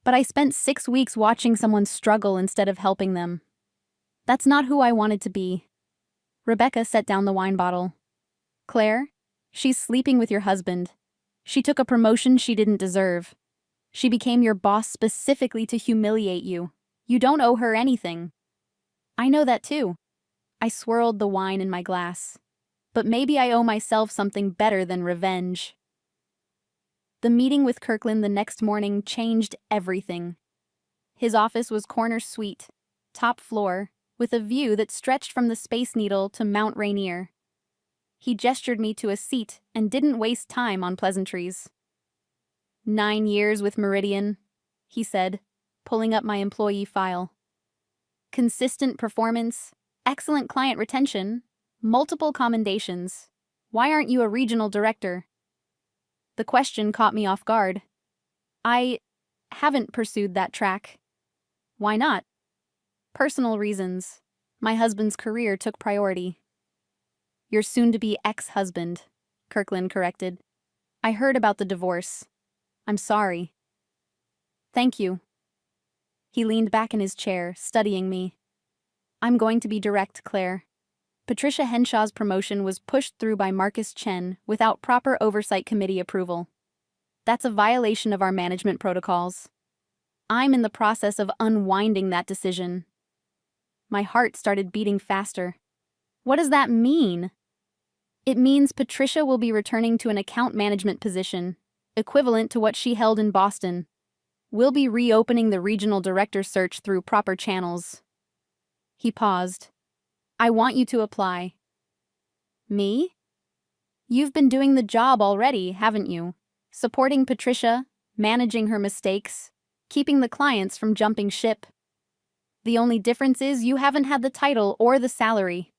Speaker 1: I spent 6 weeks watching someone struggle instead of helping them. That's not who I wanted to be. Rebecca set down the wine bottle. Claire, she's sleeping with your husband. She took a promotion she didn't deserve. She became your boss specifically to humiliate you. You don't owe her anything. I know that too. I swirled the wine in my glass. But maybe I owe myself something better than revenge. The meeting with Kirkland the next morning changed everything. His office was corner suite, top floor, with a view that stretched from the Space Needle to Mount Rainier. He gestured me to a seat and didn't waste time on pleasantries. 9 years with Meridian, he said, pulling up my employee file. Consistent performance, excellent client retention, multiple commendations. Why aren't you a regional director? The question caught me off guard. I haven't pursued that track. Why not? Personal reasons. My husband's career took priority. Your soon-to-be ex-husband, Kirkland corrected. I heard about the divorce. I'm sorry. Thank you. He leaned back in his chair, studying me. I'm going to be direct, Claire. Patricia Henshaw's promotion was pushed through by Marcus Chen without proper oversight committee approval. That's a violation of our management protocols. I'm in the process of unwinding that decision. My heart started beating faster. What does that mean? It means Patricia will be returning to an account management position, equivalent to what she held in Boston. We'll be reopening the regional director search through proper channels. He paused. I want you to apply. Me? You've been doing the job already, haven't you? Supporting Patricia, managing her mistakes, keeping the clients from jumping ship. The only difference is you haven't had the title or the salary.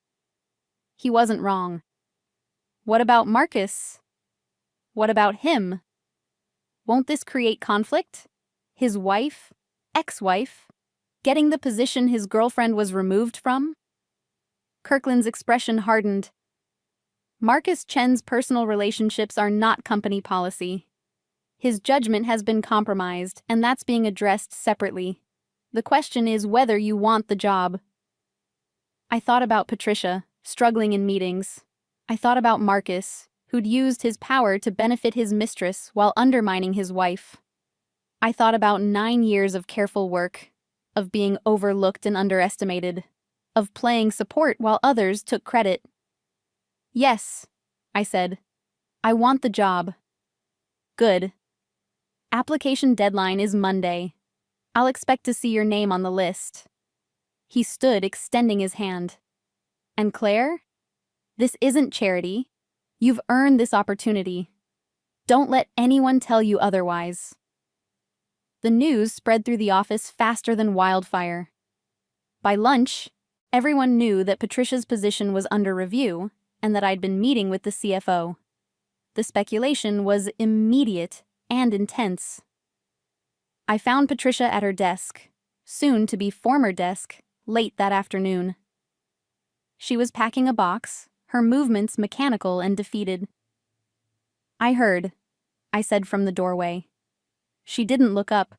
Speaker 1: He wasn't wrong. What about Marcus? What about him? Won't this create conflict? His wife, ex-wife, getting the position his girlfriend was removed from? Kirkland's expression hardened. Marcus Chen's personal relationships are not company policy. His judgment has been compromised, and that's being addressed separately. The question is whether you want the job. I thought about Patricia, struggling in meetings. I thought about Marcus, who'd used his power to benefit his mistress while undermining his wife. I thought about 9 years of careful work, of being overlooked and underestimated, of playing support while others took credit. Yes, I said. I want the job. Good. Application deadline is Monday. I'll expect to see your name on the list. He stood, extending his hand. And Claire? This isn't charity. You've earned this opportunity. Don't let anyone tell you otherwise. The news spread through the office faster than wildfire. By lunch, everyone knew that Patricia's position was under review and that I'd been meeting with the CFO. The speculation was immediate and intense. I found Patricia at her desk, soon to be former desk, late that afternoon. She was packing a box, her movements mechanical and defeated. I heard, I said from the doorway. She didn't look up.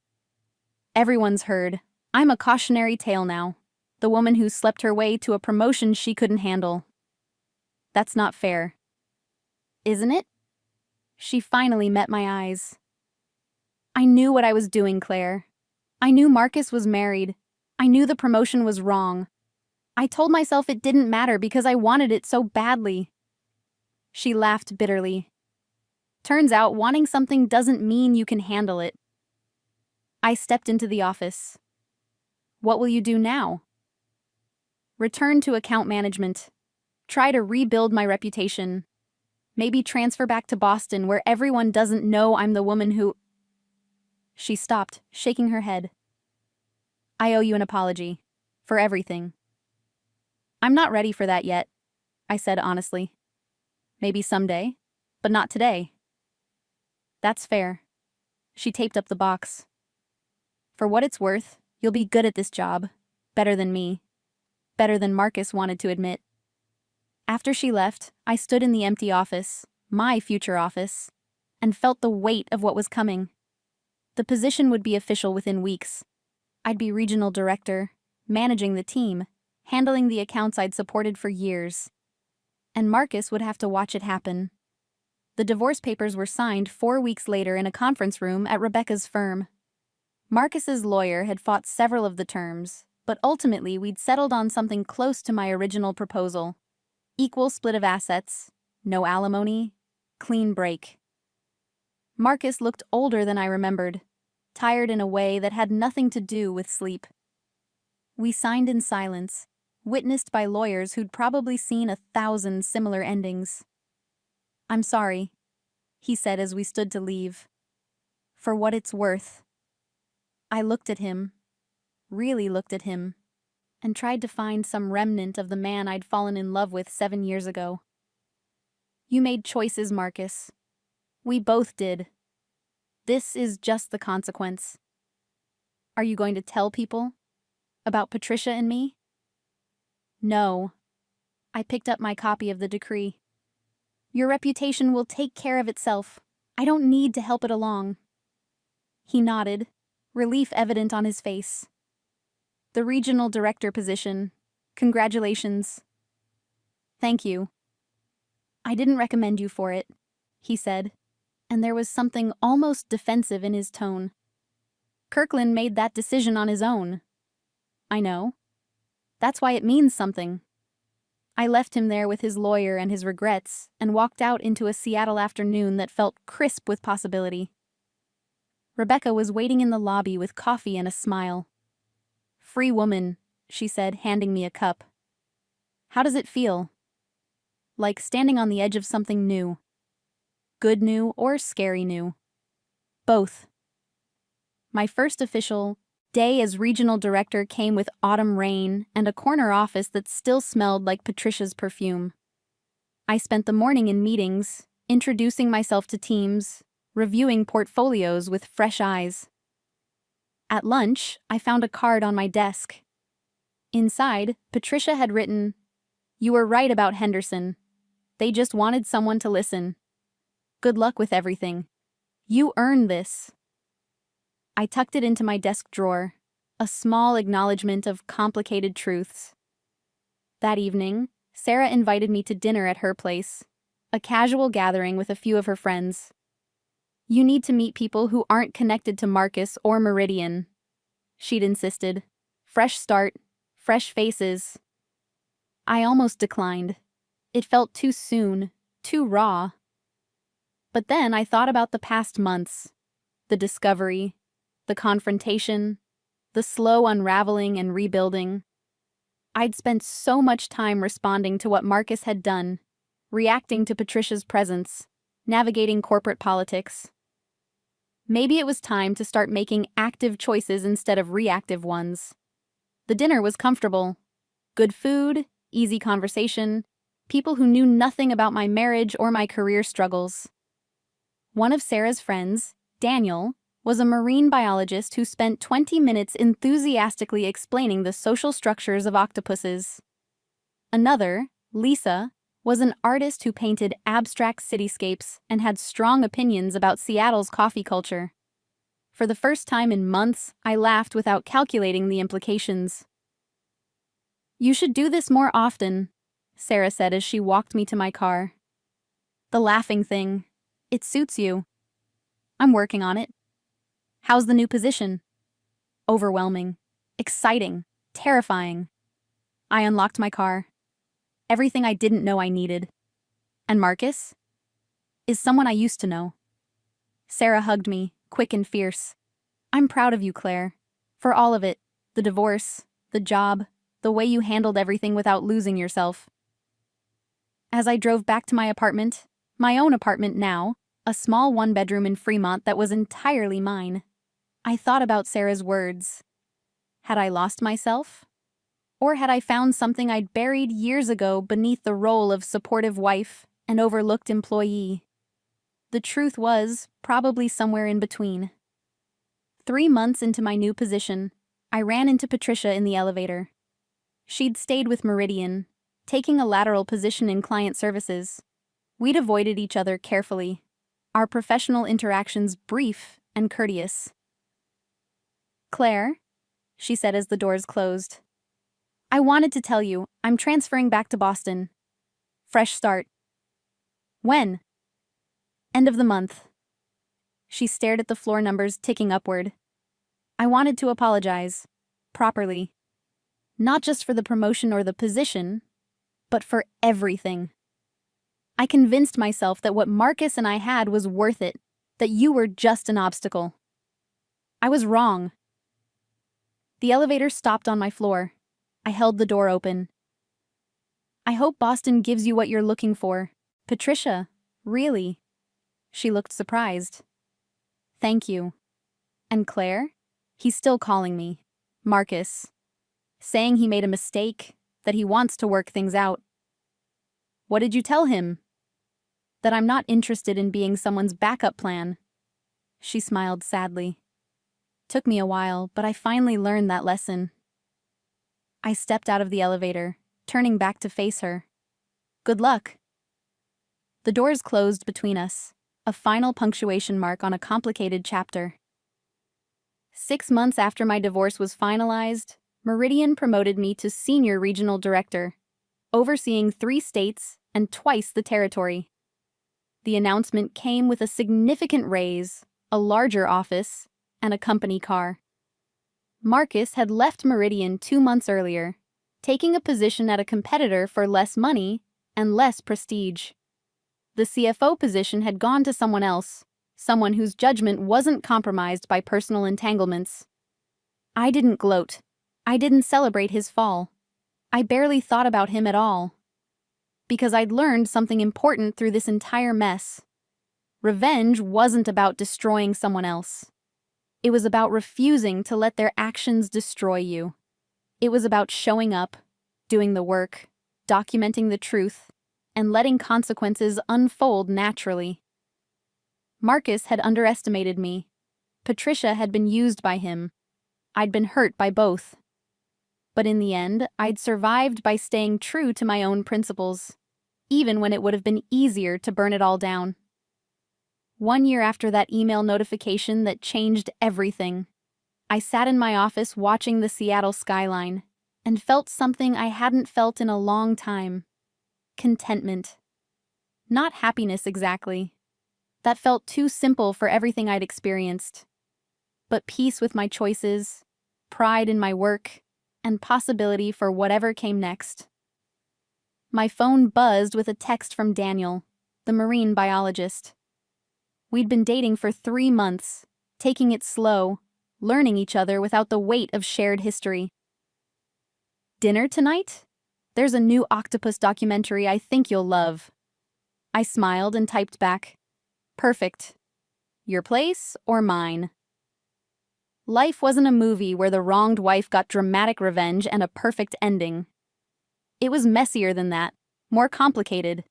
Speaker 1: Everyone's heard. I'm a cautionary tale now. The woman who slept her way to a promotion she couldn't handle. That's not fair. Isn't it? She finally met my eyes. I knew what I was doing, Claire. I knew Marcus was married. I knew the promotion was wrong. I told myself it didn't matter because I wanted it so badly. She laughed bitterly. Turns out wanting something doesn't mean you can handle it. I stepped into the office. What will you do now? Return to account management. Try to rebuild my reputation. Maybe transfer back to Boston where everyone doesn't know I'm the woman who... She stopped, shaking her head. I owe you an apology. For everything. I'm not ready for that yet, I said honestly. Maybe someday, but not today. That's fair. She taped up the box. For what it's worth, you'll be good at this job. Better than me. Better than Marcus wanted to admit. After she left, I stood in the empty office, my future office, and felt the weight of what was coming. The position would be official within weeks. I'd be regional director, managing the team, handling the accounts I'd supported for years. And Marcus would have to watch it happen. The divorce papers were signed 4 weeks later in a conference room at Rebecca's firm. Marcus's lawyer had fought several of the terms, but ultimately we'd settled on something close to my original proposal. Equal split of assets, no alimony, clean break. Marcus looked older than I remembered, tired in a way that had nothing to do with sleep. We signed in silence, witnessed by lawyers who'd probably seen 1,000 similar endings. I'm sorry, he said as we stood to leave. For what it's worth. I looked at him, really looked at him, and tried to find some remnant of the man I'd fallen in love with 7 years ago. You made choices, Marcus. We both did. This is just the consequence. Are you going to tell people? About Patricia and me? No. I picked up my copy of the decree. Your reputation will take care of itself. I don't need to help it along. He nodded, relief evident on his face. The regional director position. Congratulations. Thank you. I didn't recommend you for it, he said, and there was something almost defensive in his tone. Kirkland made that decision on his own. I know. That's why it means something. I left him there with his lawyer and his regrets and walked out into a Seattle afternoon that felt crisp with possibility. Rebecca was waiting in the lobby with coffee and a smile. Free woman, she said, handing me a cup. How does it feel? Like standing on the edge of something new. Good new or scary new. Both. My first official day as regional director came with autumn rain and a corner office that still smelled like Patricia's perfume. I spent the morning in meetings, introducing myself to teams, reviewing portfolios with fresh eyes. At lunch, I found a card on my desk. Inside, Patricia had written, "You were right about Henderson. They just wanted someone to listen. Good luck with everything. You earned this." I tucked it into my desk drawer, a small acknowledgement of complicated truths. That evening, Sarah invited me to dinner at her place, a casual gathering with a few of her friends. You need to meet people who aren't connected to Marcus or Meridian, she'd insisted. Fresh start, fresh faces. I almost declined. It felt too soon, too raw. But then I thought about the past months, the discovery, the confrontation, the slow unraveling and rebuilding. I'd spent so much time responding to what Marcus had done, reacting to Patricia's presence, navigating corporate politics. Maybe it was time to start making active choices instead of reactive ones. The dinner was comfortable. Good food, easy conversation, people who knew nothing about my marriage or my career struggles. One of Sarah's friends, Daniel, was a marine biologist who spent 20 minutes enthusiastically explaining the social structures of octopuses. Another, Lisa, was an artist who painted abstract cityscapes and had strong opinions about Seattle's coffee culture. For the first time in months, I laughed without calculating the implications. You should do this more often, Sarah said as she walked me to my car. The laughing thing. It suits you. I'm working on it. How's the new position? Overwhelming. Exciting. Terrifying. I unlocked my car. Everything I didn't know I needed. And Marcus? Is someone I used to know. Sarah hugged me, quick and fierce. I'm proud of you, Claire. For all of it. The divorce, the job, the way you handled everything without losing yourself. As I drove back to my apartment, my own apartment now, a small one-bedroom in Fremont that was entirely mine, I thought about Sarah's words. Had I lost myself? Or had I found something I'd buried years ago beneath the role of supportive wife and overlooked employee? The truth was probably somewhere in between. 3 months into my new position, I ran into Patricia in the elevator. She'd stayed with Meridian, taking a lateral position in client services. We'd avoided each other carefully, our professional interactions brief and courteous. Claire, she said as the doors closed. I wanted to tell you, I'm transferring back to Boston. Fresh start. When? End of the month. She stared at the floor numbers ticking upward. I wanted to apologize. Properly. Not just for the promotion or the position, but for everything. I convinced myself that what Marcus and I had was worth it, that you were just an obstacle. I was wrong. The elevator stopped on my floor. I held the door open. I hope Boston gives you what you're looking for. Patricia, really? She looked surprised. Thank you. And Claire? He's still calling me. Marcus. Saying he made a mistake, that he wants to work things out. What did you tell him? That I'm not interested in being someone's backup plan. She smiled sadly. Took me a while, but I finally learned that lesson. I stepped out of the elevator, turning back to face her. Good luck. The doors closed between us, a final punctuation mark on a complicated chapter. 6 months after my divorce was finalized, Meridian promoted me to Senior Regional Director, overseeing 3 states and twice the territory. The announcement came with a significant raise, a larger office, and a company car. Marcus had left Meridian 2 months earlier, taking a position at a competitor for less money and less prestige. The CFO position had gone to someone else, someone whose judgment wasn't compromised by personal entanglements. I didn't gloat. I didn't celebrate his fall. I barely thought about him at all. Because I'd learned something important through this entire mess. Revenge wasn't about destroying someone else. It was about refusing to let their actions destroy you. It was about showing up, doing the work, documenting the truth, and letting consequences unfold naturally. Marcus had underestimated me. Patricia had been used by him. I'd been hurt by both. But in the end, I'd survived by staying true to my own principles, even when it would have been easier to burn it all down. 1 year after that email notification that changed everything, I sat in my office watching the Seattle skyline and felt something I hadn't felt in a long time. Contentment. Not happiness exactly. That felt too simple for everything I'd experienced. But peace with my choices, pride in my work, and possibility for whatever came next. My phone buzzed with a text from Daniel, the marine biologist. We'd been dating for 3 months, taking it slow, learning each other without the weight of shared history. Dinner tonight? There's a new octopus documentary I think you'll love. I smiled and typed back, perfect. Your place or mine? Life wasn't a movie where the wronged wife got dramatic revenge and a perfect ending. It was messier than that, more complicated.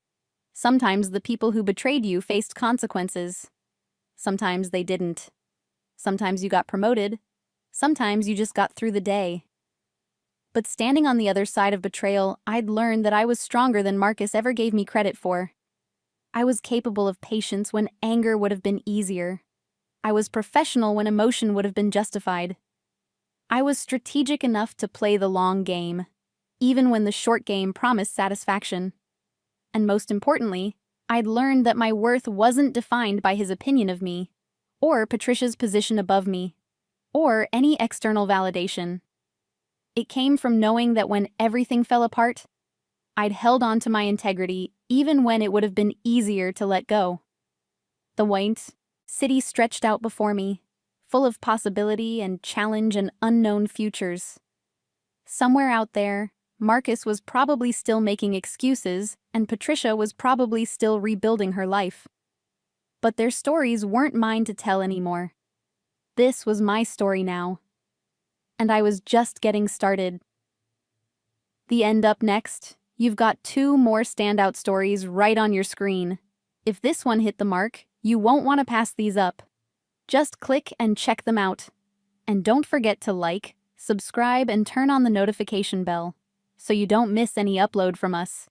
Speaker 1: Sometimes the people who betrayed you faced consequences. Sometimes they didn't. Sometimes you got promoted. Sometimes you just got through the day. But standing on the other side of betrayal, I'd learned that I was stronger than Marcus ever gave me credit for. I was capable of patience when anger would have been easier. I was professional when emotion would have been justified. I was strategic enough to play the long game, even when the short game promised satisfaction. And most importantly, I'd learned that my worth wasn't defined by his opinion of me, or Patricia's position above me, or any external validation. It came from knowing that when everything fell apart, I'd held on to my integrity even when it would have been easier to let go. The white city stretched out before me, full of possibility and challenge and unknown futures. Somewhere out there, Marcus was probably still making excuses, and Patricia was probably still rebuilding her life. But their stories weren't mine to tell anymore. This was my story now. And I was just getting started. The end up next, you've got 2 more standout stories right on your screen. If this one hit the mark, you won't want to pass these up. Just click and check them out. And don't forget to like, subscribe, and turn on the notification bell so you don't miss any upload from us.